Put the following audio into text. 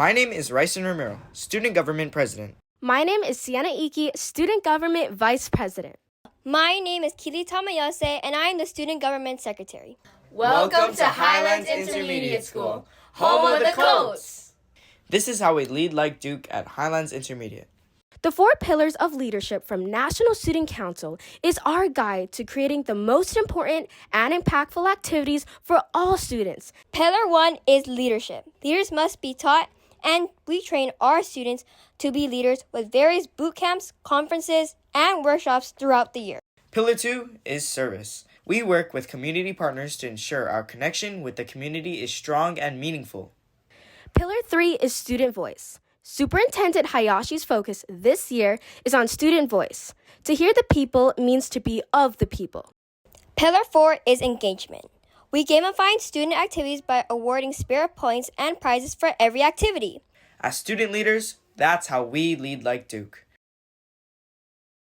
My name is Ryson Romero, Student Government President. My name is Sienna Iki, Student Government Vice President. My name is Kili Tamayase, and I am the Student Government Secretary. Welcome to Highlands Intermediate School, home of the Coats. This is how we lead like Duke at Highlands Intermediate. The 4 pillars of leadership from National Student Council is our guide to creating the most important and impactful activities for all students. Pillar 1 is leadership. Leaders must be taught, and we train our students to be leaders with various boot camps, conferences, and workshops throughout the year. Pillar 2 is service. We work with community partners to ensure our connection with the community is strong and meaningful. Pillar 3 is student voice. Superintendent Hayashi's focus this year is on student voice. To hear the people means to be of the people. Pillar 4 is engagement. We gamify student activities by awarding spirit points and prizes for every activity. As student leaders, that's how we lead like Duke.